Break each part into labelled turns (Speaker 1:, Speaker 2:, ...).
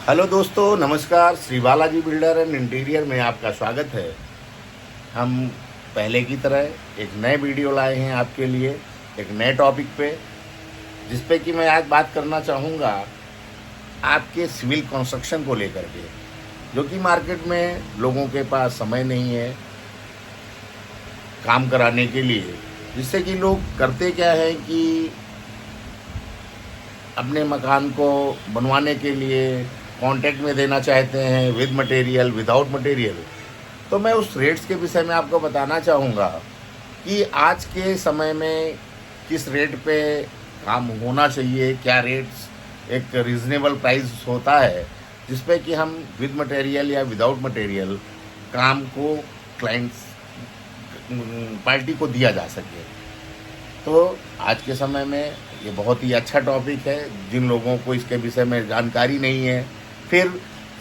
Speaker 1: Hello दोस्तों, नमस्कार। Shri Balaji builder and interior में आपका स्वागत है। हम पहले की तरह एक नए वीडियो लाए हैं आपके लिए, एक नए टॉपिक पे, जिस पे कि मैं आज बात करना चाहूँगा आपके सिविल कंस्ट्रक्शन को लेकर के, जो कि मार्केट में लोगों के पास समय नहीं है काम कराने के लिए। जिससे कि लोग करते क्या है कि अपने मकान को बनवाने के लिए कॉन्ट्रैक्ट में देना चाहते हैं, विद मटेरियल, विदाउट मटेरियल। तो मैं उस रेट्स के विषय में आपको बताना चाहूँगा कि आज के समय में किस रेट पे काम होना चाहिए, क्या रेट्स एक रीज़नेबल प्राइस होता है जिस पे कि हम विद मटेरियल या विदाउट मटेरियल काम को क्लाइंट्स पार्टी को दिया जा सके। तो आज के समय में ये बहुत ही अच्छा टॉपिक है। जिन लोगों को इसके विषय में जानकारी नहीं है, फिर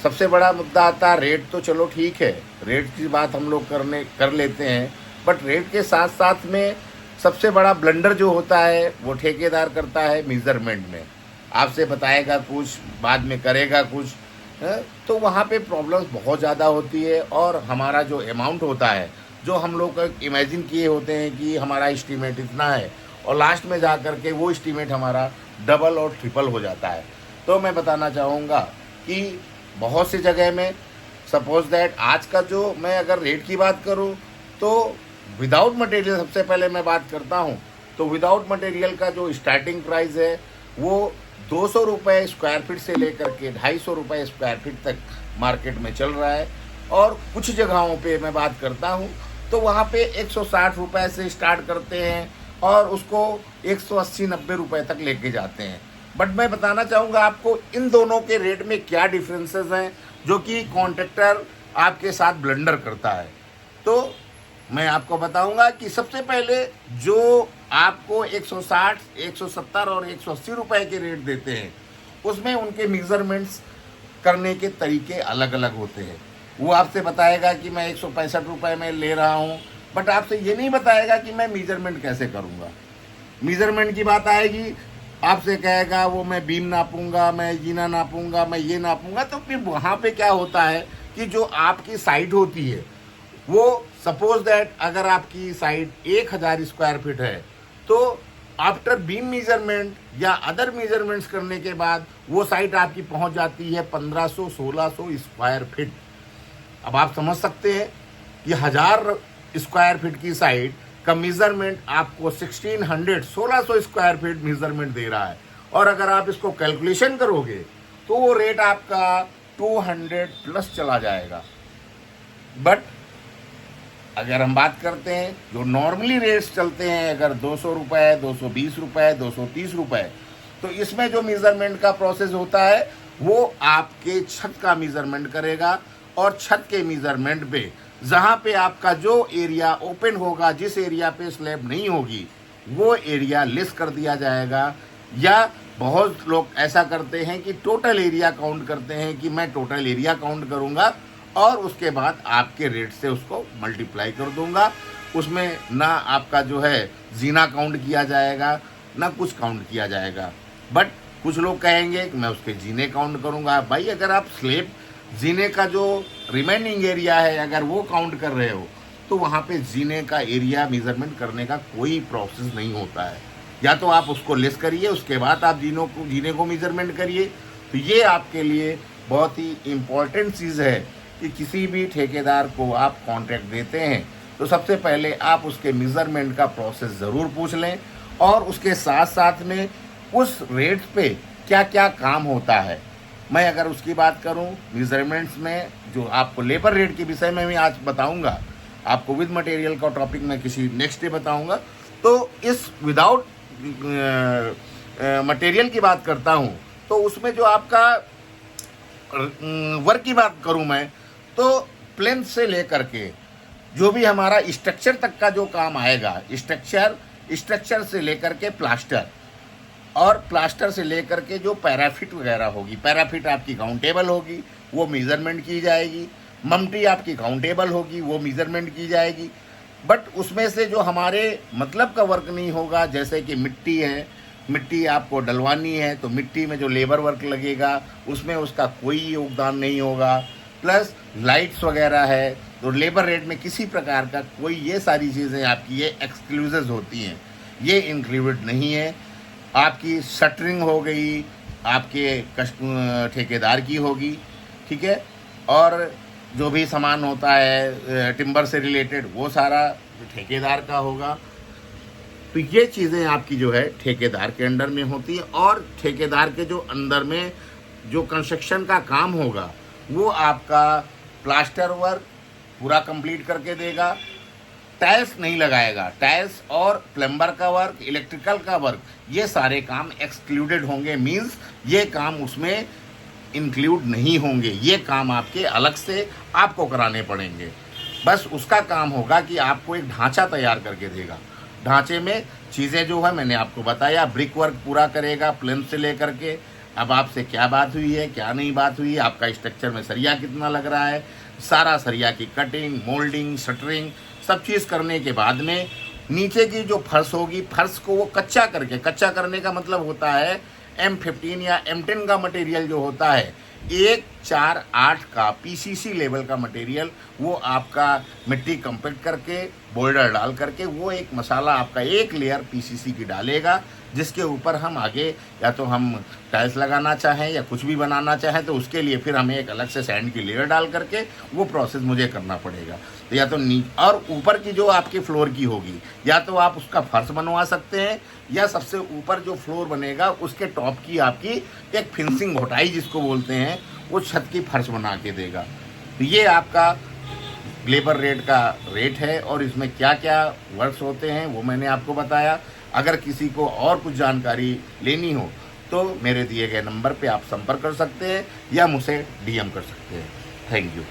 Speaker 1: सबसे बड़ा मुद्दा आता है रेट। तो चलो ठीक है, रेट की बात हम लोग कर लेते हैं, बट रेट के साथ साथ में सबसे बड़ा ब्लंडर जो होता है वो ठेकेदार करता है मेजरमेंट में। आपसे बताएगा कुछ, बाद में करेगा कुछ, तो वहाँ पे प्रॉब्लम्स बहुत ज़्यादा होती है। और हमारा जो अमाउंट होता है, जो हम लोग इमेजिन किए होते हैं कि हमारा एस्टीमेट इतना है, और लास्ट में जा कर के वो एस्टीमेट हमारा डबल और ट्रिपल हो जाता है। तो मैं बताना चाहूँगा कि बहुत सी जगह में सपोज दैट आज का जो मैं अगर रेट की बात करूँ तो विदाउट मटेरियल सबसे पहले मैं बात करता हूँ, तो विदाउट मटेरियल का जो स्टार्टिंग प्राइस है वो 200 रुपये स्क्वायर फीट से लेकर के 250 रुपये स्क्वायर फीट तक मार्केट में चल रहा है। और कुछ जगहों पे मैं बात करता हूँ तो वहाँ पे 160 रुपये से स्टार्ट करते हैं और उसको 180-90 रुपये तक लेके जाते हैं। बट मैं बताना चाहूँगा आपको इन दोनों के रेट में क्या डिफरेंसेस हैं जो कि कॉन्ट्रैक्टर आपके साथ ब्लंडर करता है। तो मैं आपको बताऊँगा कि सबसे पहले जो आपको 160, 170 और 180 रुपये के रेट देते हैं, उसमें उनके मेजरमेंट्स करने के तरीके अलग अलग होते हैं। वो आपसे बताएगा कि मैं 165 रुपये में ले रहा हूँ, बट आपसे ये नहीं बताएगा कि मैं मेजरमेंट कैसे करूँगा। मेजरमेंट की बात आएगी, आपसे कहेगा वो मैं बीम नापूंगा, मैं जीना नापूंगा, मैं ये नापूंगा। तो फिर वहाँ पे क्या होता है कि जो आपकी साइट होती है वो सपोज दैट अगर आपकी साइट 1000 स्क्वायर फीट है, तो आफ्टर बीम मेजरमेंट या अदर मेजरमेंट्स करने के बाद वो साइट आपकी पहुँच जाती है 1500-1600 स्क्वायर फीट। अब आप समझ सकते हैं कि 1000 स्क्वायर फीट की साइट का मेजरमेंट आपको 1600 स्क्वायर फीट मेजरमेंट दे रहा है। और अगर आप इसको कैलकुलेशन करोगे तो वो रेट आपका 200 प्लस चला जाएगा। बट अगर हम बात करते हैं जो नॉर्मली रेट्स चलते हैं, अगर 200 रुपये, 220 रुपये, 230 रुपये, तो इसमें जो मेजरमेंट का प्रोसेस होता है वो आपके छत का मेजरमेंट करेगा। और छत के मेजरमेंट पे जहाँ पे आपका जो एरिया ओपन होगा, जिस एरिया पे स्लैब नहीं होगी, वो एरिया लेस कर दिया जाएगा। या बहुत लोग ऐसा करते हैं कि टोटल एरिया काउंट करते हैं कि मैं टोटल एरिया काउंट करूँगा और उसके बाद आपके रेट से उसको मल्टीप्लाई कर दूंगा। उसमें ना आपका जो है जीना काउंट किया जाएगा, ना कुछ काउंट किया जाएगा। बट कुछ लोग कहेंगे कि मैं उसके जीने काउंट करूँगा। भाई अगर आप स्लैब जीने का जो रिमेनिंग एरिया है अगर वो काउंट कर रहे हो, तो वहाँ पे जीने का एरिया मेजरमेंट करने का कोई प्रोसेस नहीं होता है। या तो आप उसको लेस करिए, उसके बाद आप जीने को मेजरमेंट करिए। तो ये आपके लिए बहुत ही इम्पॉर्टेंट चीज़ है कि किसी भी ठेकेदार को आप कॉन्ट्रैक्ट देते हैं तो सबसे पहले आप उसके मेजरमेंट का प्रोसेस ज़रूर पूछ लें, और उसके साथ साथ में उस रेट पे क्या क्या काम होता है। मैं अगर उसकी बात करूं मेजरमेंट्स में, जो आपको लेबर रेट के विषय में भी आज बताऊंगा, आपको विद मटेरियल का टॉपिक मैं किसी नेक्स्ट डे बताऊंगा। तो इस विदाउट मटेरियल की बात करता हूं, तो उसमें जो आपका वर्क की बात करूं मैं, तो प्लेन से लेकर के जो भी हमारा स्ट्रक्चर तक का जो काम आएगा, स्ट्रक्चर से लेकर के प्लास्टर, और प्लास्टर से लेकर के जो पैराफिट वगैरह होगी, पैराफिट आपकी काउंटेबल होगी, वो मेज़रमेंट की जाएगी। ममटी आपकी काउंटेबल होगी, वो मेज़रमेंट की जाएगी। बट उसमें से जो हमारे मतलब का वर्क नहीं होगा, जैसे कि मिट्टी है, मिट्टी आपको डलवानी है तो मिट्टी में जो लेबर वर्क लगेगा उसमें उसका कोई योगदान नहीं होगा। प्लस लाइट्स वगैरह है तो लेबर रेट में किसी प्रकार का कोई, ये सारी चीज़ें आपकी ये एक्सक्लूसिव होती हैं, ये इंक्लूडेड नहीं है। आपकी शटरिंग हो गई, आपके ठेकेदार की होगी, ठीक है, और जो भी सामान होता है टिम्बर से रिलेटेड वो सारा ठेकेदार का होगा। तो ये चीज़ें आपकी जो है ठेकेदार के अंडर में होती है, और ठेकेदार के जो अंदर में जो कंस्ट्रक्शन का काम होगा वो आपका प्लास्टर वर्क पूरा कंप्लीट करके देगा। टाइल्स नहीं लगाएगा, टाइल्स और प्लम्बर का वर्क, इलेक्ट्रिकल का वर्क, ये सारे काम एक्सक्लूडेड होंगे, मींस ये काम उसमें इंक्लूड नहीं होंगे। ये काम आपके अलग से आपको कराने पड़ेंगे। बस उसका काम होगा कि आपको एक ढांचा तैयार करके देगा। ढांचे में चीज़ें जो है मैंने आपको बताया, ब्रिक वर्क पूरा करेगा प्लिंथ से लेकर के। अब आपसे क्या बात हुई है, क्या नहीं बात हुई है, आपका स्ट्रक्चर में सरिया कितना लग रहा है, सारा सरिया की कटिंग, मोल्डिंग, शटरिंग सब चीज़ करने के बाद में नीचे की जो फर्श होगी, फर्श को वो कच्चा करके, कच्चा करने का मतलब होता है M15 या M10 का मटेरियल जो होता है, 148 का PCC लेवल का मटेरियल, वो आपका मिट्टी कंपैक्ट करके बोल्डर डाल करके वो एक मसाला आपका एक लेयर PCC की डालेगा, जिसके ऊपर हम आगे या तो हम टाइल्स लगाना चाहें या कुछ भी बनाना चाहें तो उसके लिए फिर हमें एक अलग से सैंड की लेयर डाल करके वो प्रोसेस मुझे करना पड़ेगा। तो या तो और ऊपर की जो आपके फ्लोर की होगी, या तो आप उसका फर्श बनवा सकते हैं, या सबसे ऊपर जो फ्लोर बनेगा उसके टॉप की आपकी एक फिनिशिंग घोटाई जिसको बोलते हैं, वो छत की फर्श बना के देगा। तो ये आपका लेबर रेट का रेट है, और इसमें क्या क्या वर्क्स होते हैं वो मैंने आपको बताया। अगर किसी को और कुछ जानकारी लेनी हो तो मेरे दिए गए नंबर पे आप संपर्क कर सकते हैं या मुझे DM कर सकते हैं। Thank you.